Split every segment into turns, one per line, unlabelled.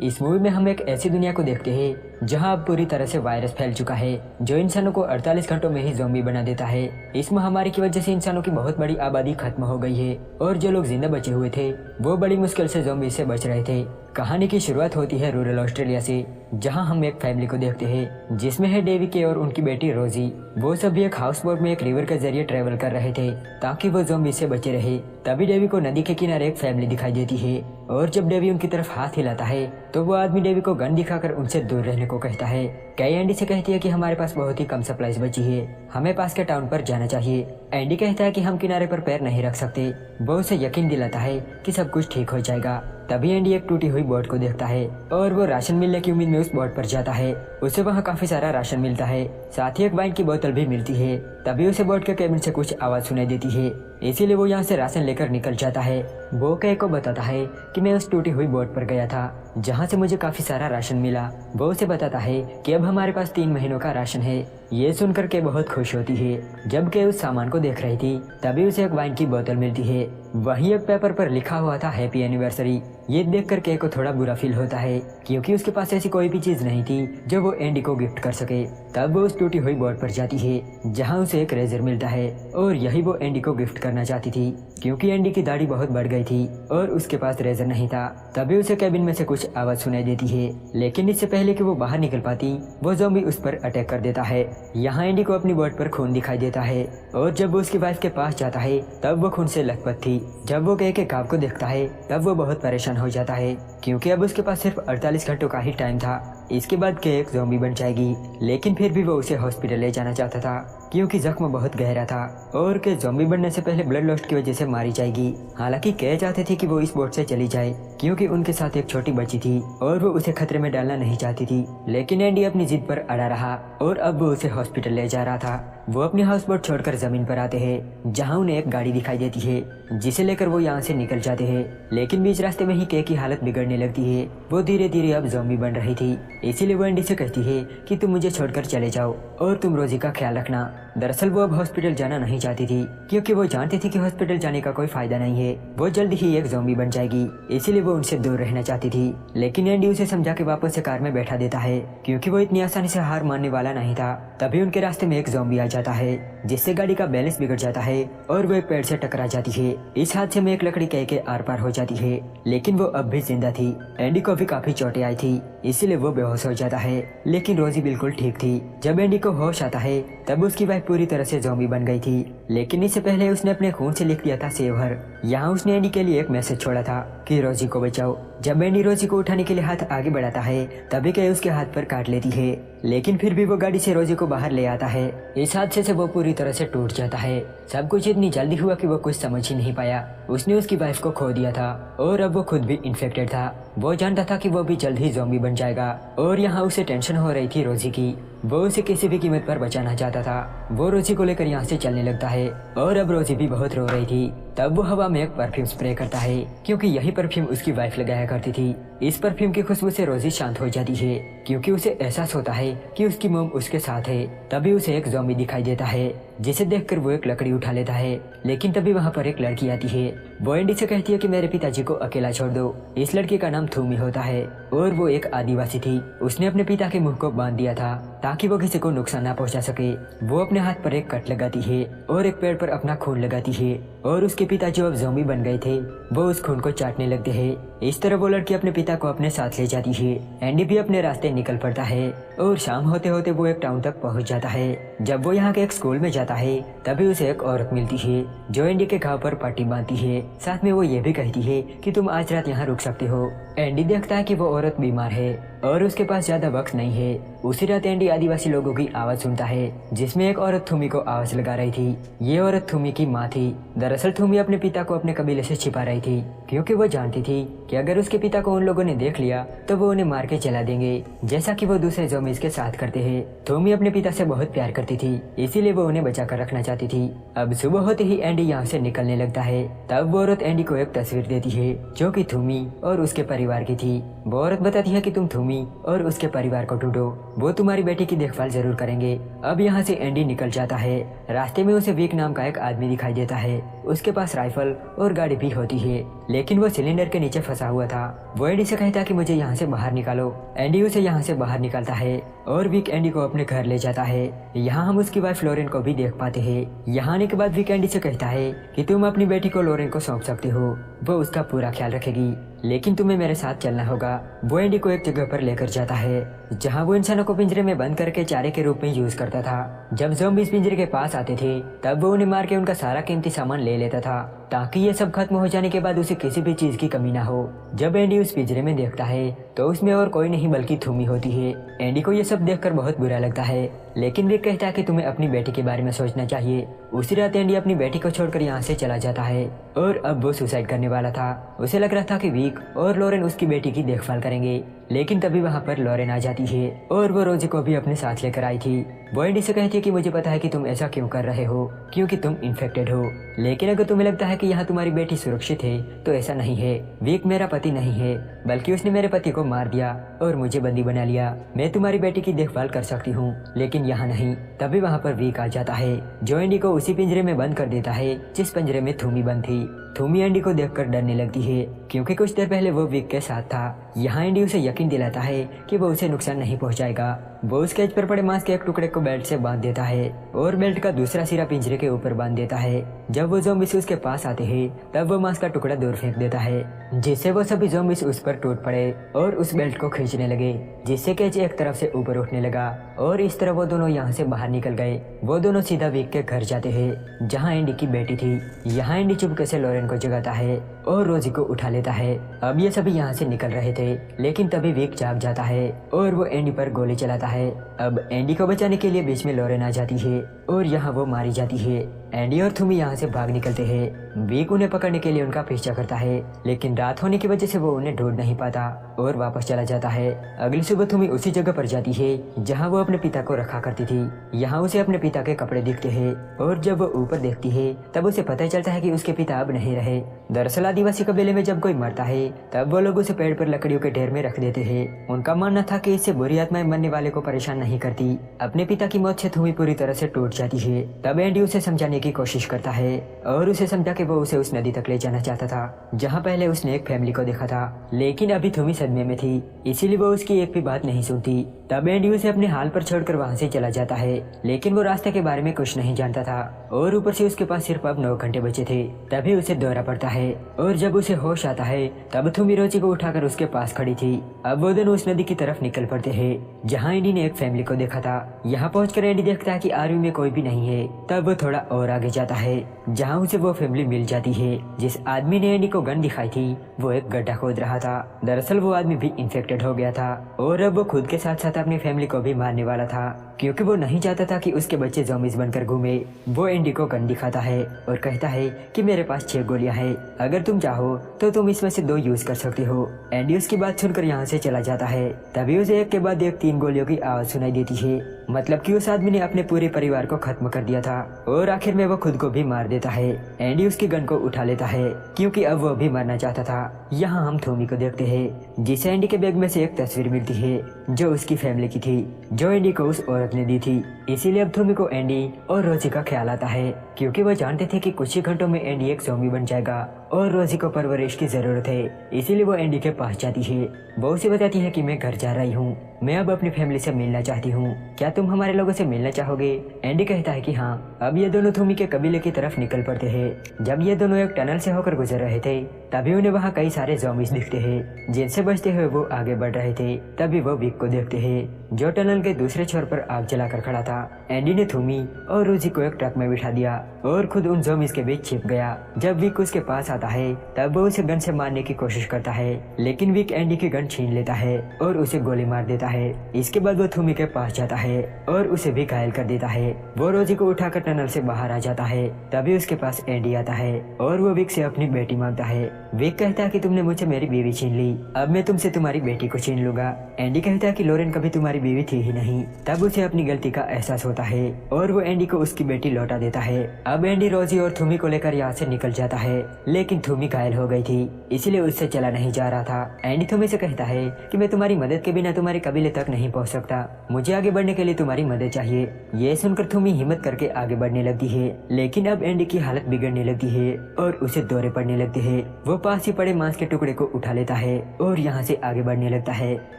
इस मूवी में हम एक ऐसी दुनिया को देखते हैं जहां अब पूरी तरह से वायरस फैल चुका है जो इंसानों को 48 घंटों में ही ज़ॉम्बी बना देता है। इस महामारी की वजह से इंसानों की बहुत बड़ी आबादी खत्म हो गई है और जो लोग जिंदा बचे हुए थे वो बड़ी मुश्किल से ज़ॉम्बी से बच रहे थे। कहानी की शुरुआत होती है रूरल ऑस्ट्रेलिया से, जहां हम एक फैमिली को देखते हैं जिसमें है डेवी के और उनकी बेटी रोजी। वो सभी एक हाउस बोट में एक रिवर के जरिए ट्रेवल कर रहे थे ताकि वो ज़ॉम्बी से बचे रहे। तभी डेवी को नदी के किनारे एक फैमिली दिखाई देती है और जब डेवी उनकी तरफ हाथ हिलाता है तो वो आदमी डेवी को गन दिखाकर उनसे दूर रहने को कहता है। कई एंडी से कहती है कि हमारे पास बहुत ही कम सप्लाईज बची है, हमें पास के टाउन पर जाना चाहिए। एंडी कहता है कि हम किनारे पर पैर नहीं रख सकते। वो उसे यकीन दिलाता है कि सब कुछ ठीक हो जाएगा। तभी एंडी एक टूटी हुई बोट को देखता है और वो राशन मिलने की उम्मीद में उस बोट पर जाता है। उसे वहाँ काफी सारा राशन मिलता है, साथ ही एक वाइन की बोतल भी मिलती है। तभी उसे बोट के केबिन से कुछ आवाज सुनाई देती है, इसीलिए वो यहाँ से राशन लेकर निकल जाता है। वो कई को बताता है कि मैं उस टूटी हुई बोट पर गया था जहाँ से मुझे काफी सारा राशन मिला। वो उसे बताता है कि अब हमारे पास 3 महीनों का राशन है। ये सुनकर के बहुत खुश होती है। जब के उस सामान को देख रही थी तभी उसे एक वाइन की बोतल मिलती है। वहीं एक पेपर पर लिखा हुआ था हैप्पी एनिवर्सरी। ये देखकर के को थोड़ा बुरा फील होता है क्योंकि उसके पास ऐसी कोई भी चीज नहीं थी जो वो एंडी को गिफ्ट कर सके। तब वो उस टूटी हुई बोट पर जाती है जहाँ उसे एक रेजर मिलता है और यही वो एंडी को गिफ्ट करना चाहती थी क्योंकि एंडी की दाढ़ी बहुत बढ़ गई थी और उसके पास रेजर नहीं था। तभी उसे कैबिन में से कुछ आवाज सुनाई देती है, लेकिन इससे पहले कि वो बाहर निकल पाती वो ज़ॉम्बी उस पर अटैक कर देता है। यहाँ एंडी को अपनी बोट पर खून दिखाई देता है और जब वो उसकी वाइफ के पास जाता है तब वो खून से लथपथ थी। जब वो के घाव को देखता है तब वो बहुत परेशान हो जाता है क्योंकि अब उसके पास सिर्फ 48 घंटों का ही टाइम था। इसके बाद के एक ज़ॉम्बी बन जाएगी, लेकिन फिर भी वो उसे हॉस्पिटल ले जाना चाहता था क्योंकि जख्म बहुत गहरा था और के ज़ॉम्बी बनने से पहले ब्लड लॉस की वजह से मारी जाएगी। हालांकि के चाहते थे कि वो इस बोट से चली जाए क्योंकि उनके साथ एक छोटी बच्ची थी और वो उसे खतरे में डालना नहीं चाहती थी, लेकिन एंडी अपनी जिद पर अड़ा रहा और अब वो उसे हॉस्पिटल ले जा रहा था। वो अपनी हाउस बोट छोड़कर जमीन पर आते हैं जहां उन्हें एक गाड़ी दिखाई देती है जिसे लेकर वो यहाँ से निकल जाते हैं, लेकिन बीच रास्ते में ही के की हालत बिगड़ने लगती है। वो धीरे धीरे अब ज़ॉम्बी बन रही थी, इसीलिए वो एंडी से कहती है कि तुम मुझे छोड़कर चले जाओ और तुम रोजी का ख्याल रखना। दरअसल वो अब हॉस्पिटल जाना नहीं चाहती थी क्योंकि वो जानती थी कि हॉस्पिटल जाने का कोई फायदा नहीं है, वो जल्द ही एक ज़ॉम्बी बन जाएगी, इसीलिए वो उनसे दूर रहना चाहती थी। लेकिन एंडी उसे समझा के वापस से कार में बैठा देता है क्योंकि वो इतनी आसानी से हार मानने वाला नहीं था। तभी उनके रास्ते में एक ज़ॉम्बी आ जाता है जिससे गाड़ी का बैलेंस बिगड़ जाता है और वो एक पेड़ से टकरा जाती है। इस हादसे में एक लकड़ी कह के आर पार हो जाती है, लेकिन वो अब भी जिंदा थी। एंडी को भी काफी चोटें आई थी, इसीलिए वो बेहोश हो जाता है, लेकिन रोजी बिल्कुल ठीक थी। जब एंडी को होश आता है तब उसकी वाइफ पूरी तरह से ज़ॉम्बी बन गई थी, लेकिन इससे पहले उसने अपने खून से लिख दिया था सेव हर। यहाँ उसने एंडी के लिए एक मैसेज छोड़ा था कि रोजी को बचाओ। जब एंडी रोजी को उठाने के लिए हाथ आगे बढ़ाता है तभी के उसके हाथ पर काट लेती है, लेकिन फिर भी वो गाड़ी से रोजी को बाहर ले आता है। इस हादसे से वो पूरी तरह से टूट जाता है। सब कुछ इतनी जल्दी हुआ कि वो कुछ समझ ही नहीं पाया। उसने उसकी वाइफ को खो दिया था और अब वो खुद भी इन्फेक्टेड था। वो जानता था कि वो भी जल्द ही ज़ॉम्बी बन जाएगा और यहाँ उसे टेंशन हो रही थी रोजी की। वो उसे किसी भी कीमत पर बचाना चाहता था। वो रोजी को लेकर यहाँ से चलने लगता है और अब रोजी भी बहुत रो रही थी। तब वो हवा में एक परफ्यूम स्प्रे करता है क्योंकि यही परफ्यूम उसकी वाइफ लगाया करती थी। इस परफ्यूम की खुशबू से रोजी शांत हो जाती है क्योंकि उसे एहसास होता है कि उसकी मोम उसके साथ है। तभी उसे एक ज़ॉम्बी दिखाई देता है जिसे देखकर वो एक लकड़ी उठा लेता है, लेकिन तभी वहाँ पर एक लड़की आती है। वो एंडी से कहती है कि मेरे पिताजी को अकेला छोड़ दो। इस लड़की का नाम थूमी होता है और वो एक आदिवासी थी। उसने अपने पिता के मुंह को बांध दिया था ताकि वो किसी को नुकसान ना पहुंचा सके। वो अपने हाथ पर एक कट लगाती है और एक पेड़ पर अपना खून लगाती है और उसके पिता जो अब ज़ॉम्बी बन गए थे वो उस खून को चाटने लगते हैं। इस तरह वो लड़की अपने पिता को अपने साथ ले जाती है। एंडी भी अपने रास्ते निकल पड़ता है और शाम होते होते वो एक टाउन तक पहुंच जाता है। जब वो यहाँ के एक स्कूल में जाता है तभी उसे एक औरत मिलती है जो एंडी के घाव पर पट्टी बांधती है। साथ में वो ये भी कहती है कि तुम आज रात यहाँ रुक सकते हो। एंडी देखता है कि वो औरत बीमार है और उसके पास ज्यादा वक्त नहीं है। उसी रात एंडी आदिवासी लोगों की आवाज सुनता है जिसमें एक औरत थूमी को आवाज लगा रही थी। ये औरत थूमी की माँ थी। दरअसल थूमी अपने पिता को अपने कबीले से छिपा रही थी क्योंकि वो जानती थी कि अगर उसके पिता को उन लोगों ने देख लिया तो वो उन्हें मार के चला देंगे, जैसा कि वो दूसरे ज़ॉम्बीज़ के साथ करते हैं। थूमी अपने पिता से बहुत प्यार करती थी, इसीलिए वो उन्हें बचा कर रखना चाहती थी। अब सुबह होते ही एंडी यहाँ से निकलने लगता है। तब वो औरत एंडी को एक तस्वीर देती है जो कि थूमी और उसके परिवार की थी। वो औरत बताती है कि तुम थूमी और उसके परिवार को ढूंढो वो तुम्हारी बेटी की देखभाल जरूर करेंगे। अब यहाँ से एंडी निकल जाता है। रास्ते में उसे विक नाम का एक आदमी दिखाई देता है। उसके पास राइफल और गाड़ी भी होती है, लेकिन वो सिलेंडर के नीचे फंसा हुआ था। वो एंडी से कहता है कि मुझे यहाँ से बाहर निकालो। एंडी उसे यहाँ से बाहर निकालता है और विक एंडी को अपने घर ले जाता है। यहाँ हम उसकी वाइफ लॉरेन को भी देख पाते हैं। यहाँ आने के बाद विक एंडी से कहता है कि तुम अपनी बेटी को लॉरेन को सौंप सकते हो, वो उसका पूरा ख्याल रखेगी, लेकिन तुम्हें मेरे साथ चलना होगा। वो एंडी को एक जगह पर लेकर जाता है जहाँ वो इंसानों को पिंजरे में बंद करके चारे के रूप में यूज करता था। जब ज़ॉम्बीज़ पिंजरे के पास आते थे तब वो उन्हें मार के उनका सारा कीमती सामान ले लेता था, ताकि ये सब खत्म हो जाने के बाद उसे किसी भी चीज की कमी ना हो। जब एंडी उस पिंजरे में देखता है तो उसमें और कोई नहीं बल्कि थूमी होती है। एंडी को ये सब देखकर बहुत बुरा लगता है, लेकिन विक कहता है कि तुम्हें अपनी बेटी के बारे में सोचना चाहिए। उसी रात एंडी अपनी बेटी को छोड़कर यहाँ से चला जाता है और अब वो सुसाइड करने वाला था। उसे लग रहा था कि विक और लॉरेन उसकी बेटी की देखभाल करेंगे, लेकिन तभी वहाँ पर लॉरेन आ जाती है और वो रोजी को भी अपने साथ लेकर आई थी। वो एंडी से कहती है कि मुझे पता है कि तुम ऐसा क्यों कर रहे हो, क्योंकि तुम इन्फेक्टेड हो, लेकिन अगर तुम्हें लगता है कि यहाँ तुम्हारी बेटी सुरक्षित है तो ऐसा नहीं है। विक मेरा पति नहीं है, बल्कि उसने मेरे पति को मार दिया और मुझे बंदी बना लिया। मैं तुम्हारी बेटी की देखभाल कर सकती हूँ, लेकिन यहाँ नहीं। तभी वहाँ पर विक आ जाता है जो एंडी को उसी पिंजरे में बंद कर देता है जिस पिंजरे में थूमी बंद थी। थूमी एंडी को देखकर डरने लगती है, क्योंकि कुछ देर पहले वो विक के साथ था। यहाँ एंडी उसे यकीन दिलाता है कि वो उसे नुकसान नहीं पहुँचाएगा। वो उस केज पर पड़े मांस के एक टुकड़े को बेल्ट से बांध देता है और बेल्ट का दूसरा सिरा पिंजरे के ऊपर बांध देता है। जब वो ज़ॉम्बीज़ उसके पास आते हैं तब वो मांस का टुकड़ा दूर फेंक देता है, जिससे वो सभी ज़ॉम्बीज़ उस पर टूट पड़े और उस बेल्ट को खींचने लगे, जिससे केज एक तरफ से ऊपर उठने लगा और इस तरह वो दोनों यहाँ से बाहर निकल गए। वो दोनों सीधा विक के घर जाते हैं जहाँ एंडी की बेटी थी। यहाँ एंडी चुपके से लॉरेन को जगाता है और रोजी को उठा लेता है। अब ये सभी यहाँ से निकल रहे थे, लेकिन तभी विक जाग जाता है और वो एंडी पर गोली चलाता है। अब एंडी को बचाने के लिए बीच में लॉरेन आ जाती है और यहाँ वो मारी जाती है। एंडी और थूमी यहाँ से भाग निकलते हैं। विक उन्हें पकड़ने के लिए उनका पीछा करता है, लेकिन रात होने की वजह से वो उन्हें ढूंढ नहीं पाता और वापस चला जाता है। अगली सुबह थूमी उसी जगह पर जाती है जहाँ वो अपने पिता को रखा करती थी। यहाँ उसे अपने पिता के कपड़े दिखते हैं और जब वो ऊपर देखती है तब उसे पता चलता है कि उसके पिता अब नहीं रहे। दरअसल आदिवासी कबीले में जब कोई मरता है तब वो लोग उसे पेड़ पर लकड़ियों के ढेर में रख देते हैं। उनका मानना था कि इससे बुरी आत्माएं मरने वाले को परेशान नहीं करती। अपने पिता की मौत से थूमी पूरी तरह से टूट जाती है। तब एंडी उसे समझाने की कोशिश करता है और उसे समझा कि वो उसे उस नदी तक ले जाना चाहता था जहाँ पहले उसने एक फैमिली को देखा था, लेकिन अभी थूमी सदमे में थी, इसीलिए वो उसकी एक भी बात नहीं सुनती। तब एंडी उसे अपने हाल पर छोड़कर वहाँ से चला जाता है, लेकिन वो रास्ते के बारे में कुछ नहीं जानता था और ऊपर से उसके पास सिर्फ अब 9 घंटे बचे थे। तभी उसे दौरा पड़ता है और जब उसे होश आता है तब थूमी रोजी को उठाकर उसके पास खड़ी थी। अब वो दोनों उस नदी की तरफ निकल पड़ते हैं जहाँ एंडी ने एक फैमिली को देखा था। यहाँ पहुंचकर एंडी देखता है कि आर्मी में कोई भी नहीं है। तब वो थोड़ा और आगे जाता है जहाँ उसे वो फैमिली मिल जाती है। जिस आदमी ने एंडी को गन दिखाई थी वो एक गड्ढा खोद रहा था। दरअसल वो आदमी भी इन्फेक्टेड हो गया था और अब वो खुद के साथ साथ अपनी फैमिली को भी मारने वाला था, क्योंकि वो नहीं चाहता था कि उसके बच्चे ज़ॉम्बीज़ बनकर घूमे। वो एंडी को गन दिखाता है और कहता है कि मेरे पास 6 गोलियां हैं, अगर तुम चाहो तो तुम इसमें से 2 यूज कर सकते हो। एंडी उसकी बात सुनकर यहाँ से चला जाता है। तभी उसे एक के बाद एक 3 गोलियों की आवाज सुनाई देती है, मतलब कि उस आदमी ने अपने पूरे परिवार को खत्म कर दिया था और आखिर में वो खुद को भी मार देता है। एंडी उसकी गन को उठा लेता है क्योंकि अब वो भी मरना चाहता था। यहाँ हम थूमी को देखते हैं जिसे एंडी के बैग में से एक तस्वीर मिलती है जो उसकी फैमिली की थी, जो एंडी को उस औरत ने दी थी। इसीलिए अब थूमी को एंडी और रोजी का ख्याल आता है, क्योंकि वो जानते थे कि कुछ ही घंटों में एंडी एक ज़ॉम्बी बन जाएगा और रोजी को परवरिश की जरूरत है। इसीलिए वो एंडी के पास जाती है। वो उसे बताती है कि मैं घर जा रही हूँ, मैं अब अपनी फैमिली से मिलना चाहती हूँ, क्या तुम हमारे लोगों से मिलना चाहोगे? एंडी कहता है कि हाँ। अब ये दोनों थूमी के कबीले की तरफ निकल पड़ते हैं। जब ये दोनों एक टनल से होकर गुजर रहे थे तभी उन्हें वहाँ कई सारे ज़ॉम्बीज़ दिखते हैं, जिनसे बचते हुए वो आगे बढ़ रहे थे। तभी वो विक को देखते हैं जो टनल के दूसरे छोर पर आग जलाकर खड़ा था। एंडी ने थूमी और रोजी को एक ट्रक में बिठा दिया और खुद उन ज़ॉम्बीज़ के बीच छिप गया। जब विक उसके पास आता है तब वो उसे गन से मारने की कोशिश करता है, लेकिन विक एंडी की गन छीन लेता है और उसे गोली मार देता है। इसके बाद वो थूमी के पास जाता है और उसे भी घायल कर देता है। वो रोजी को उठाकर टनल से बाहर आ जाता है। तभी उसके पास एंडी आता है और वो विक से अपनी बेटी मांगता है। विक कहता है कि तुमने मुझे मेरी बीवी छीन ली, अब मैं तुमसे तुम्हारी बेटी को छीन लूंगा। एंडी कहता है कि लॉरेन कभी तुम्हारी बीवी थी ही नहीं। तब उसे अपनी गलती का एहसास होता है और वो एंडी को उसकी बेटी लौटा देता है। अब एंडी रोजी और थूमी को लेकर यहाँ से निकल जाता है, लेकिन लेकिन थूमी घायल हो गई थी, इसलिए उससे चला नहीं जा रहा था। एंडी थूमी से कहता है कि मैं तुम्हारी मदद के बिना तुम्हारे कबीले तक नहीं पहुंच सकता, मुझे आगे बढ़ने के लिए तुम्हारी मदद चाहिए। ये सुनकर थूमी हिम्मत करके आगे बढ़ने लगती है, लेकिन अब एंडी की हालत बिगड़ने लगती है और उसे दौरे पड़ने लगते हैं। वो पास ही पड़े मांस के टुकड़े को उठा लेता है और यहाँ से आगे बढ़ने लगता है।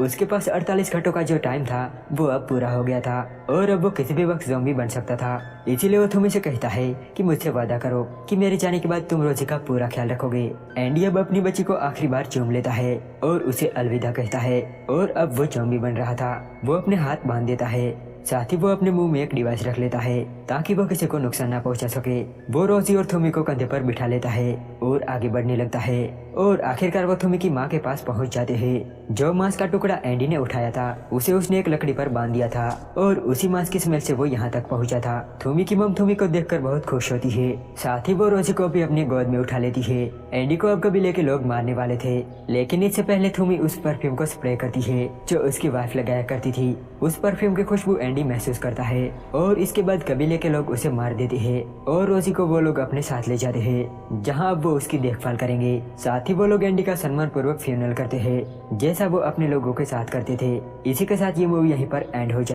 उसके पास 48 घंटों का जो टाइम था वो अब पूरा हो गया था और अब वो किसी भी वक्त ज़ॉम्बी बन सकता था। इसीलिए वो थूमी से कहता है कि मुझसे वादा करो कि मेरे जाने के बाद तुम रोजी का पूरा ख्याल रखोगे। एंडी अब अपनी बच्ची को आखिरी बार चूम लेता है और उसे अलविदा कहता है और अब वो ज़ॉम्बी बन रहा था। वो अपने हाथ बांध देता है, साथ ही वो अपने मुंह में एक डिवाइस रख लेता है ताकि वो किसी को नुकसान ना पहुंचा सके। वो रोजी और थूमी को कंधे पर बिठा लेता है और आगे बढ़ने लगता है और आखिरकार वो थूमी की माँ के पास पहुंच जाते हैं। जो मांस का टुकड़ा एंडी ने उठाया था उसे उसने एक लकड़ी पर बांध दिया था और उसी मांस की स्मेल से वो यहाँ तक पहुंचा था। थूमी की मम थूमी को देखकर बहुत खुश होती है, साथ ही वो रोजी को भी अपनी गोद में उठा लेती है। एंडी को अब कबीले के लोग मारने वाले थे, लेकिन इससे पहले थूमी उस परफ्यूम को स्प्रे करती है जो उसकी वाइफ लगाया करती थी। उस परफ्यूम की खुशबू एंडी महसूस करता है और इसके बाद कबीले के लोग उसे मार देते हैं और रोजी को वो लोग अपने साथ ले जाते हैं जहां अब वो उसकी देखभाल करेंगे। साथ ही वो लोग एंडी का सम्मान पूर्वक फ्यूनरल करते हैं जैसा वो अपने लोगों के साथ करते थे। इसी के साथ ये मूवी यहीं पर एंड हो जाती है।